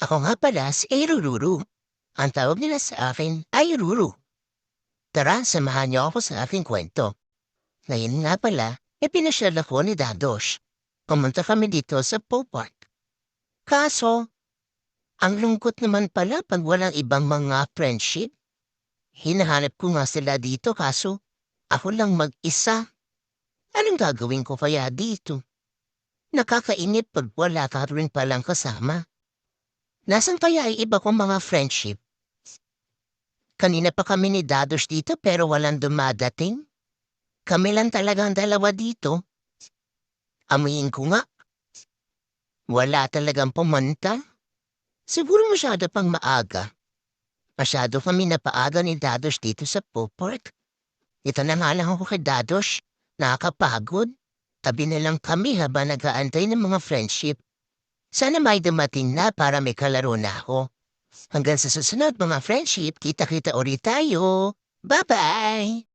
Ako nga pala si Rururu. Ang tawag nila sa akin ay Ruru. Tara, samahan niyo ako sa aking kwento. Ngayon nga pala, pinasyal ako ni Dadosh. Pumunta kami dito sa Poe Park. Kaso, ang lungkot naman pala pag walang ibang mga friendship. Hinahanap ko nga sila dito kaso ako lang mag-isa. Anong gagawin ko kaya dito? Nakakainip pag wala ka rin palang kasama. Nasaan kaya ay iba kong mga friendship? Kanina pa kami ni Dadosh dito pero walang dumadating. Kami lang talagang dalawa dito. Amuyin ko nga, wala talagang pumunta. Siguro masyado pang maaga. Masyado kami napaaga ni Dadosh dito sa Poe Park. Ito na nga lang ako kay Dadosh. Nakakapagod. Tabi na lang kami habang nag-aantay ng mga friendship. Sana may dumating na para may kalaro na ako. Hanggang sa susunod mga friendship, kita-kita ulit tayo. Bye-bye!